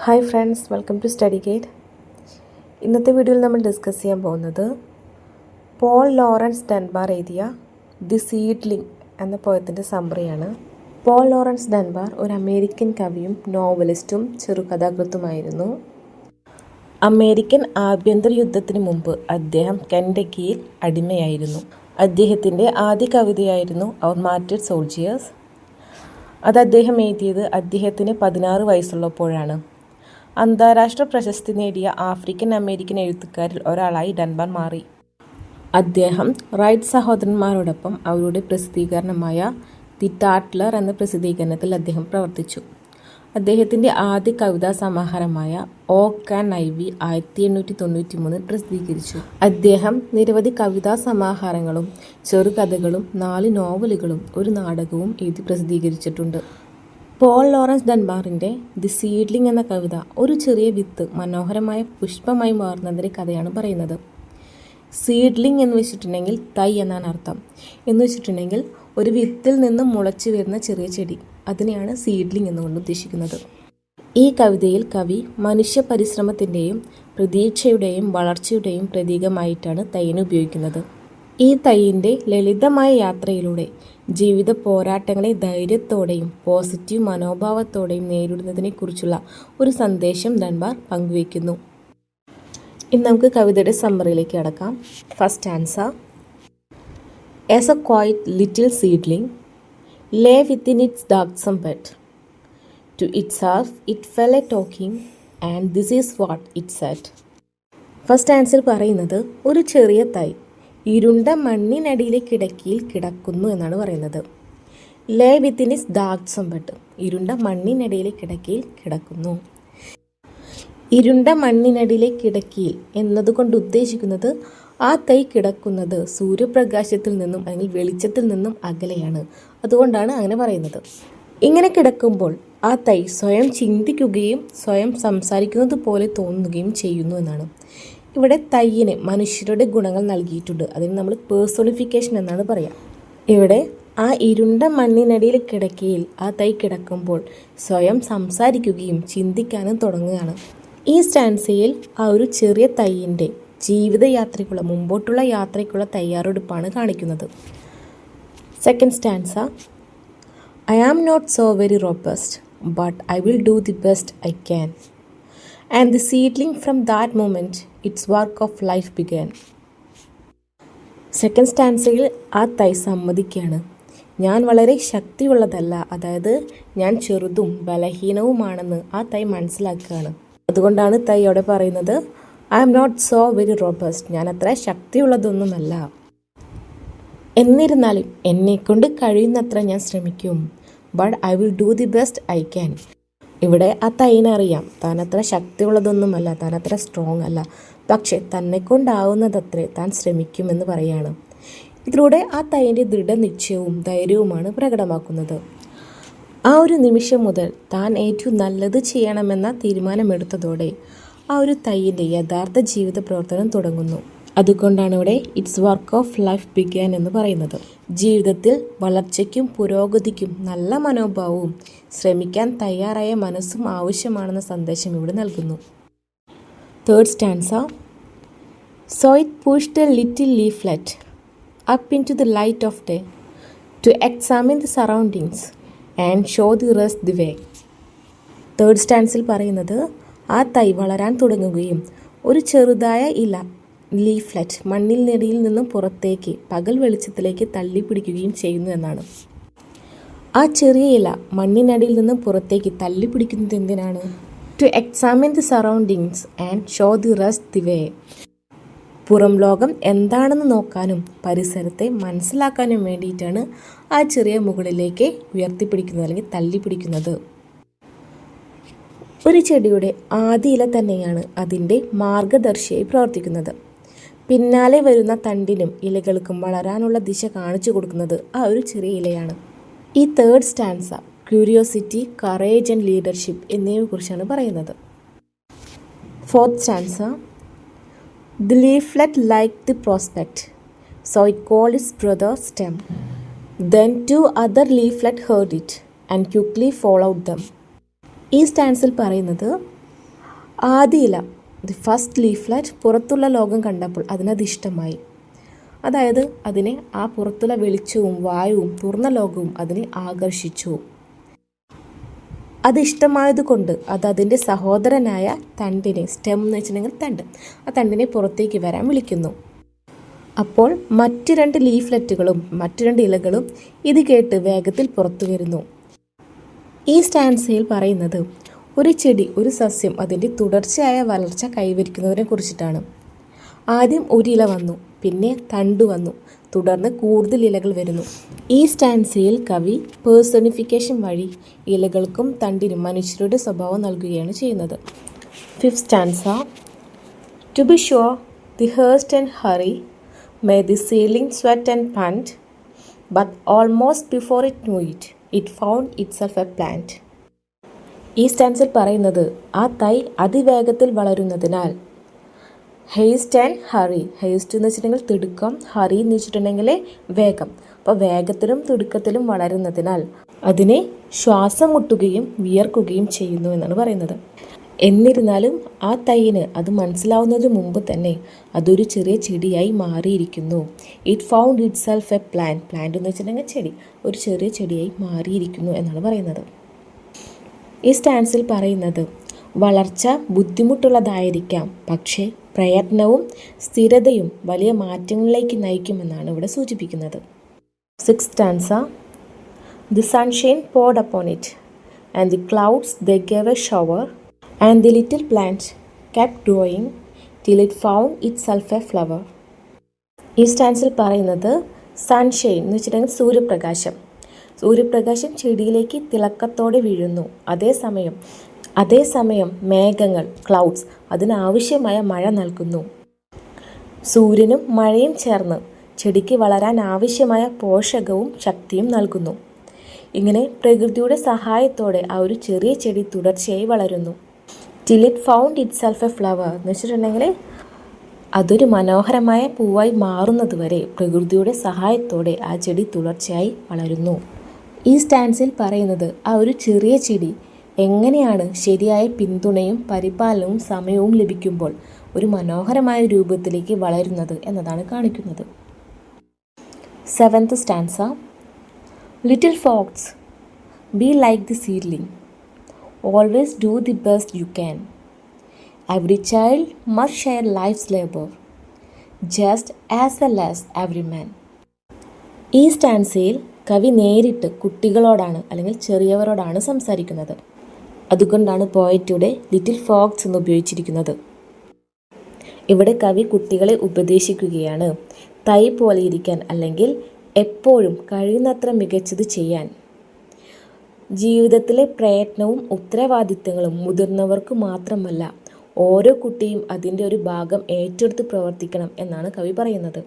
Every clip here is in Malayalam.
Hi friends, welcome to study guide. ഇന്നത്തെ വീഡിയോയിൽ നമ്മൾ ഡിസ്കസ് ചെയ്യാൻ പോകുന്നത് പോൾ ലോറൻസ് ഡൻബാർ എഴുതിയ ദി സീഡ്ലിംഗ് എന്ന പോയത്തിൻ്റെ സമ്മറിയാണ്. പോൾ ലോറൻസ് ഡൻബാർ ഒരു അമേരിക്കൻ കവിയും നോവലിസ്റ്റും ചെറുകഥാകൃത്തുമായിരുന്നു. അമേരിക്കൻ ആഭ്യന്തര യുദ്ധത്തിന് മുമ്പ് അദ്ദേഹം കെൻഡക്കിയിൽ അടിമയായിരുന്നു. അദ്ദേഹത്തിൻ്റെ ആദ്യ കവിതയായിരുന്നു അവർ മാർട്ടിഡ് സോൾജിയേഴ്സ്. അത് അദ്ദേഹം എഴുതിയത് അദ്ദേഹത്തിന് 16 വയസ്സുള്ളപ്പോഴാണ്. അന്താരാഷ്ട്ര പ്രശസ്തി നേടിയ ആഫ്രിക്കൻ അമേരിക്കൻ എഴുത്തുകാരിൽ ഒരാളായി ഡൻബാർ മാറി. അദ്ദേഹം റൈറ്റ് സഹോദരന്മാരോടൊപ്പം അവരുടെ പ്രസിദ്ധീകരണമായ ദി ടാട്ട്ലർ എന്ന പ്രസിദ്ധീകരണത്തിൽ അദ്ദേഹം പ്രവർത്തിച്ചു. അദ്ദേഹത്തിൻ്റെ ആദ്യ കവിതാ സമാഹാരമായ ഓക്ക് ആൻഡ് ഐവി 1893 പ്രസിദ്ധീകരിച്ചു. അദ്ദേഹം നിരവധി കവിതാ സമാഹാരങ്ങളും ചെറുകഥകളും 4 നോവലുകളും ഒരു നാടകവും എഴുതി പ്രസിദ്ധീകരിച്ചിട്ടുണ്ട്. പോൾ ലോറൻസ് ഡൻബാറിൻ്റെ ദി സീഡ്ലിംഗ് എന്ന കവിത ഒരു ചെറിയ വിത്ത് മനോഹരമായ പുഷ്പമായി മാറുന്നതിൻ്റെ കഥയാണ് പറയുന്നത്. സീഡ്ലിംഗ് എന്ന് വെച്ചിട്ടുണ്ടെങ്കിൽ തൈ എന്നാണ് അർത്ഥം. എന്ന് വെച്ചിട്ടുണ്ടെങ്കിൽ ഒരു വിത്തിൽ നിന്നും മുളച്ചു വരുന്ന ചെറിയ ചെടി, അതിനെയാണ് സീഡ്ലിംഗ് എന്നുകൊണ്ട് ഉദ്ദേശിക്കുന്നത്. ഈ കവിതയിൽ കവി മനുഷ്യ പരിശ്രമത്തിൻ്റെയും പ്രതീക്ഷയുടെയും വളർച്ചയുടെയും പ്രതീകമായിട്ടാണ് തൈനെ ഉപയോഗിക്കുന്നത്. ഈ തൈയിൻ്റെ ലളിതമായ യാത്രയിലൂടെ ജീവിത പോരാട്ടങ്ങളെ ധൈര്യത്തോടെയും പോസിറ്റീവ് മനോഭാവത്തോടെയും നേരിടുന്നതിനെക്കുറിച്ചുള്ള ഒരു സന്ദേശം ഡൻബാർ പങ്കുവയ്ക്കുന്നു. ഇന്ന് നമുക്ക് കവിതയുടെ സമ്മറിയിലേക്ക് കടക്കാം. First answer. As A quite little seedling lay within its darksome bed. To itself it fell a talking, and this is what it said. First answer പറയുന്നത് ഒരു ചെറിയ തൈ ഇരുണ്ട മണ്ണിനടിയിലെ കിടക്കയിൽ കിടക്കുന്നു എന്നാണ് പറയുന്നത്. ലേ വിത്തിൻ ഇറ്റ്സ് ഡാർക്സം ബെഡ്, ഇരുണ്ട മണ്ണിനടിയിലെ കിടക്കയിൽ കിടക്കുന്നു. ഇരുണ്ട മണ്ണിനടിയിലെ കിടക്കയിൽ എന്നതുകൊണ്ട് ഉദ്ദേശിക്കുന്നത് ആ തൈ കിടക്കുന്നത് സൂര്യപ്രകാശത്തിൽ നിന്നും അല്ലെങ്കിൽ വെളിച്ചത്തിൽ നിന്നും അകലെയാണ്. അതുകൊണ്ടാണ് അങ്ങനെ പറയുന്നത്. ഇങ്ങനെ കിടക്കുമ്പോൾ ആ തൈ സ്വയം ചിന്തിക്കുകയും സ്വയം സംസാരിക്കുന്നത് പോലെ തോന്നുകയും ചെയ്യുന്നു എന്നാണ്. ഇവിടെ തൈയിന് മനുഷ്യരുടെ ഗുണങ്ങൾ നൽകിയിട്ടുണ്ട്. അതിന് നമ്മൾ പേഴ്സോണിഫിക്കേഷൻ എന്നാണ് പറയുക. ഇവിടെ ആ ഇരുണ്ട മണ്ണിനടിയിൽ കിടക്കയിൽ ആ തൈ കിടക്കുമ്പോൾ സ്വയം സംസാരിക്കുകയും ചിന്തിക്കാനും തുടങ്ങുകയാണ്. ഈ സ്റ്റാൻസയിൽ ആ ഒരു ചെറിയ തൈയിൻ്റെ ജീവിതയാത്രയ്ക്കുള്ള മുമ്പോട്ടുള്ള യാത്രയ്ക്കുള്ള തയ്യാറെടുപ്പാണ് കാണിക്കുന്നത്. Second stanza. I am not so very robust, but I will do the best I can. And the seedling from that moment its work of life began. Second സ്റ്റാൻസയിൽ ആ തൈ സമ്മതിക്കുകയാണ്, ഞാൻ വളരെ ശക്തിയുള്ളതല്ല, അതായത് ഞാൻ ചെറുതും ബലഹീനവുമാണെന്ന് ആ തൈ മനസ്സിലാക്കുകയാണ്. അതുകൊണ്ടാണ് തൈ അവിടെ പറയുന്നത് I am not so very robust, ഞാൻ അത്ര ശക്തിയുള്ളതൊന്നുമല്ല, എന്നിരുന്നാലും എന്നെക്കൊണ്ട് കഴിയുന്നത്ര ഞാൻ ശ്രമിക്കും. But I will do the best I can. ഇവിടെ ആ തൈനറിയാം താൻ അത്ര ശക്തിയുള്ളതൊന്നുമല്ല, താൻ അത്ര സ്ട്രോങ് അല്ല, പക്ഷെ തന്നെക്കൊണ്ടാവുന്നതത്രേ താൻ ശ്രമിക്കുമെന്ന് പറയാണ്. ഇതിലൂടെ ആ തൈൻ്റെ ദൃഢനിശ്ചയവും ധൈര്യവുമാണ് പ്രകടമാക്കുന്നത്. ആ ഒരു നിമിഷം മുതൽ താൻ ഏറ്റവും നല്ലത് ചെയ്യണമെന്ന തീരുമാനമെടുത്തതോടെ ആ ഒരു തൈയിൻ്റെ യഥാർത്ഥ ജീവിത പ്രവർത്തനം തുടങ്ങുന്നു. അതുകൊണ്ടാണ് ഇവിടെ it's work of life began എന്ന് പറയുന്നത്. ജീവിതത്തിൽ വളർച്ചയ്ക്കും പുരോഗതിക്കും നല്ല മനോഭാവവും ശ്രമിക്കാൻ തയ്യാറായ മനസ്സും ആവശ്യമാണെന്ന സന്ദേശം ഇവിടെ നൽകുന്നു. Third stanza. So it pushed a little leaflet up in to the light of day to examine the surroundings and show the rest the way. Third സ്റ്റാൻസിൽ പറയുന്നത് ആ തൈ വളരാൻ തുടങ്ങുകയും ഒരു ചെറുതായ ഇല ലീഫ്ലെറ്റ് മണ്ണിനടിയിൽ നിന്നും പുറത്തേക്ക് പകൽ വെളിച്ചത്തിലേക്ക് തള്ളിപ്പിടിക്കുകയും ചെയ്യുന്നു എന്നാണ്. ആ ചെറിയ ഇല മണ്ണിനടിയിൽ നിന്നും പുറത്തേക്ക് തള്ളിപ്പിടിക്കുന്നത് എന്തിനാണ്? To examine the surroundings and show the rest the way. പുറം ലോകം എന്താണെന്ന് നോക്കാനും പരിസരത്തെ മനസ്സിലാക്കാനും വേണ്ടിയിട്ടാണ് ആ ചെറിയ മുകളിലേക്ക് ഉയർത്തിപ്പിടിക്കുന്നത് അല്ലെങ്കിൽ തള്ളിപ്പിടിക്കുന്നത്. ഒരു ചെടിയുടെ ആദ്യ ഇല തന്നെയാണ് അതിൻ്റെ മാർഗദർശിയായി പ്രവർത്തിക്കുന്നത്. പിന്നാലെ വരുന്ന തണ്ടിനും ഇലകൾക്കും വളരാനുള്ള ദിശ കാണിച്ചു കൊടുക്കുന്നത് ആ ഒരു ചെറിയ ഇലയാണ്. ഈ third stanza curiosity, courage and leadership എന്നിവയെക്കുറിച്ചാണ് പറയുന്നത്. Fourth stanza. The leaflet like the prospect, so it called its brother stem. Then 2 other leaflet heard it and quickly followed them. ഈ സ്റ്റാൻസിൽ പറയുന്നത് ആദ്യ ഇല, ദി ഫസ്റ്റ് ലീഫ്ലെറ്റ്, പുറത്തുള്ള ലോകം കണ്ടപ്പോൾ അതിനത് ഇഷ്ടമായി. അതായത് അതിനെ ആ പുറത്തുള്ള വെളിച്ചവും വായുവും തുറന്ന ലോകവും അതിനെ ആകർഷിച്ചു. അത് ഇഷ്ടമായതുകൊണ്ട് അത് അതിൻ്റെ സഹോദരനായ തണ്ടിനെ, സ്റ്റെം എന്ന് വെച്ചിട്ടുണ്ടെങ്കിൽ തണ്ട്, ആ തണ്ടിനെ പുറത്തേക്ക് വരാൻ വിളിക്കുന്നു. അപ്പോൾ മറ്റു 2 ലീഫ്ലെറ്റുകളും മറ്റു 2 ഇലകളും ഇത് കേട്ട് വേഗത്തിൽ പുറത്തു വരുന്നു. ഈ സ്റ്റാൻസയിൽ പറയുന്നത് ഒരു ചെടി, ഒരു സസ്യം അതിൻ്റെ തുടർച്ചയായ വളർച്ച കൈവരിക്കുന്നതിനെ കുറിച്ചിട്ടാണ്. ആദ്യം ഒരു ഇല വന്നു, പിന്നെ തണ്ട് വന്നു, തുടർന്ന് കൂടുതൽ ഇലകൾ വരുന്നു. ഈ സ്റ്റാൻസയിൽ കവി പേഴ്സണിഫിക്കേഷൻ വഴി ഇലകൾക്കും തണ്ടിനും മനുഷ്യരുടെ സ്വഭാവം നൽകുകയാണ് ചെയ്യുന്നത്. 5th stanza. To be sure, the haste and hurry made the seedling sweat and pant, but almost before it knew it, it found itself a plant. ഈ സ്റ്റാൻസിൽ പറയുന്നത് ആ തൈ അതിവേഗത്തിൽ വളരുന്നതിനാൽ, ഹേസ്റ്റ് ആൻഡ് ഹറി, ഹേസ്റ്റ് എന്ന് വെച്ചിട്ടുണ്ടെങ്കിൽ തിടുക്കം, ഹറി എന്ന് വെച്ചിട്ടുണ്ടെങ്കിൽ വേഗം, അപ്പോൾ വേഗത്തിലും തിടുക്കത്തിലും വളരുന്നതിനാൽ അതിനെ ശ്വാസം മുട്ടുകയും വിയർക്കുകയും ചെയ്യുന്നു എന്നാണ് പറയുന്നത്. എന്നിരുന്നാലും ആ തൈയിന് അത് മനസ്സിലാവുന്നതിന് മുമ്പ് തന്നെ അതൊരു ചെറിയ ചെടിയായി മാറിയിരിക്കുന്നു. It found it self A plant, plant എന്ന് വെച്ചിട്ടുണ്ടെങ്കിൽ ചെടി, ഒരു ചെറിയ ചെടിയായി മാറിയിരിക്കുന്നു എന്നാണ് പറയുന്നത്. ഈ സ്റ്റാൻസിൽ പറയുന്നത് വളർച്ച ബുദ്ധിമുട്ടുള്ളതായിരിക്കാം, പക്ഷേ പ്രയത്നവും സ്ഥിരതയും വലിയ മാറ്റങ്ങളിലേക്ക് നയിക്കുമെന്നാണ് ഇവിടെ സൂചിപ്പിക്കുന്നത്. 6th stanza. The sunshine poured upon it, and the clouds they gave a shower, and the little plant kept growing till it found itself a flower. ഈ സ്റ്റാൻസിൽ പറയുന്നത് സൺഷൈൻ എന്ന് വെച്ചിട്ടുണ്ടെങ്കിൽ സൂര്യപ്രകാശം, സൂര്യപ്രകാശം ചെടിയിലേക്ക് തിളക്കത്തോടെ വീഴുന്നു. അതേസമയം മേഘങ്ങൾ, ക്ലൗഡ്സ്, അതിനാവശ്യമായ മഴ നൽകുന്നു. സൂര്യനും മഴയും ചേർന്ന് ചെടിക്ക് വളരാൻ ആവശ്യമായ പോഷകവും ശക്തിയും നൽകുന്നു. ഇങ്ങനെ പ്രകൃതിയുടെ സഹായത്തോടെ ആ ഒരു ചെറിയ ചെടി തുടർച്ചയായി വളരുന്നു. Till it found it self A flower എന്ന് വെച്ചിട്ടുണ്ടെങ്കിൽ അതൊരു മനോഹരമായ പൂവായി മാറുന്നത് വരെ പ്രകൃതിയുടെ സഹായത്തോടെ ആ ചെടി തുടർച്ചയായി വളരുന്നു. ഈ സ്റ്റാൻസിൽ പറയുന്നത് ആ ഒരു ചെറിയ ചെടി എങ്ങനെയാണ് ശരിയായ പിന്തുണയും പരിപാലനവും സമയവും ലഭിക്കുമ്പോൾ ഒരു മനോഹരമായ രൂപത്തിലേക്ക് വളരുന്നത് എന്നതാണ് കാണിക്കുന്നത്. 7th stanza. Little fox, be like the seedling. Always do the best you can. Every child must share life's labor, just as well as every man. ഈ സ്റ്റാൻസയിൽ കവി നേരിട്ട് കുട്ടികളോടാണ് അല്ലെങ്കിൽ ചെറിയവരോടാണ് സംസാരിക്കുന്നത്. അതുകൊണ്ടാണ് പോയറ്റിയുടെ ലിറ്റിൽ ഫോക്സ് എന്ന് ഉപയോഗിച്ചിരിക്കുന്നത്. ഇവിടെ കവി കുട്ടികളെ ഉപദേശിക്കുകയാണ് തൈ പോലെ ഇരിക്കാൻ, അല്ലെങ്കിൽ എപ്പോഴും കഴിയുന്നത്ര മികച്ചത് ചെയ്യാൻ. ജീവിതത്തിലെ പ്രയത്നവും ഉത്തരവാദിത്തങ്ങളും മുതിർന്നവർക്ക് മാത്രമല്ല, ഓരോ കുട്ടിയും അതിൻ്റെ ഒരു ഭാഗം ഏറ്റെടുത്ത് പ്രവർത്തിക്കണം എന്നാണ് കവി പറയുന്നത്.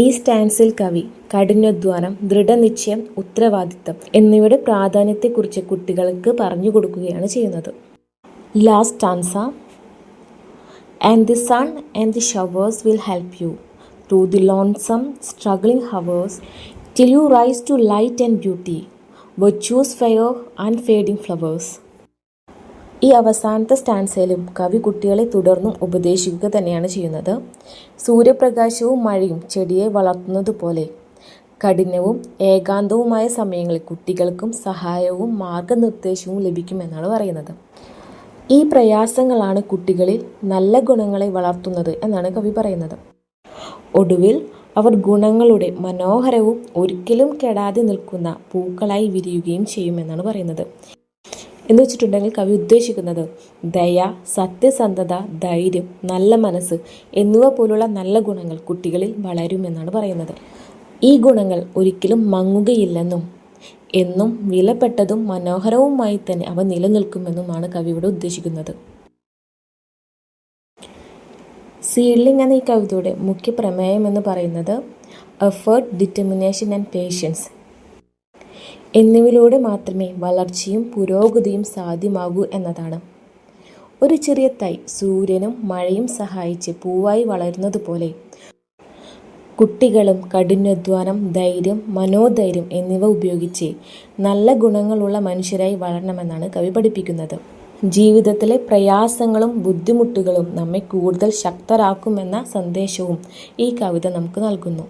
ഈ സ്റ്റാൻസിൽ കവി കഠിനാധ്വാനം, ദൃഢനിശ്ചയം, ഉത്തരവാദിത്തം എന്നിവയുടെ പ്രാധാന്യത്തെക്കുറിച്ച് കുട്ടികൾക്ക് പറഞ്ഞു കൊടുക്കുകയാണ് ചെയ്യുന്നത്. Last stanza. And the sun and the showers will help you through the lonesome struggling hours till you rise to light and beauty, virtues fair unfading flowers. ഈ അവസാനത്തെ സ്റ്റാൻസയിലും കവി കുട്ടികളെ തുടർന്നും ഉപദേശിക്കുക തന്നെയാണ് ചെയ്യുന്നത്. സൂര്യപ്രകാശവും മഴയും ചെടിയെ വളർത്തുന്നത് പോലെ കഠിനവും ഏകാന്തവുമായ സമയങ്ങളിൽ കുട്ടികൾക്കും സഹായവും മാർഗനിർദ്ദേശവും ലഭിക്കുമെന്നാണ് പറയുന്നത്. ഈ പ്രയാസങ്ങളാണ് കുട്ടികളിൽ നല്ല ഗുണങ്ങളെ വളർത്തുന്നത് എന്നാണ് കവി പറയുന്നത്. ഒടുവിൽ അവർ ഗുണങ്ങളുടെ മനോഹരവും ഒരിക്കലും കെടാതെ നിൽക്കുന്ന പൂക്കളായി വിരിയുകയും ചെയ്യുമെന്നാണ് പറയുന്നത്. എന്ന് വെച്ചിട്ടുണ്ടെങ്കിൽ കവി ഉദ്ദേശിക്കുന്നത് ദയ, സത്യസന്ധത, ധൈര്യം, നല്ല മനസ്സ് എന്നിവ പോലുള്ള നല്ല ഗുണങ്ങൾ കുട്ടികളിൽ വളരുമെന്നാണ് പറയുന്നത്. ഈ ഗുണങ്ങൾ ഒരിക്കലും മങ്ങുകയില്ലെന്നും എന്നും വിലപ്പെട്ടതും മനോഹരവുമായി തന്നെ അവ നിലനിൽക്കുമെന്നുമാണ് കവി ഇവിടെ ഉദ്ദേശിക്കുന്നത്. സീഡ്ലിംഗ് എന്ന ഈ കവിതയുടെ മുഖ്യ പ്രമേയം എന്ന് പറയുന്നത് എഫേർട്ട്, ഡിറ്റർമിനേഷൻ ആൻഡ് പേഷ്യൻസ് എന്നിവയിലൂടെ മാത്രമേ വളർച്ചയും പുരോഗതിയും സാധ്യമാകൂ എന്നതാണ്. ഒരു ചെറിയ തൈ സൂര്യനും മഴയും സഹായിച്ച് പൂവായി വളരുന്നത് പോലെ കുട്ടികളും കഠിനാധ്വാനം, ധൈര്യം, മനോധൈര്യം എന്നിവ ഉപയോഗിച്ച് നല്ല ഗുണങ്ങളുള്ള മനുഷ്യരായി വളരണമെന്നാണ് കവി പഠിപ്പിക്കുന്നത്. ജീവിതത്തിലെ പ്രയാസങ്ങളും ബുദ്ധിമുട്ടുകളും നമ്മെ കൂടുതൽ ശക്തരാക്കുമെന്ന സന്ദേശവും ഈ കവിത നമുക്ക് നൽകുന്നു.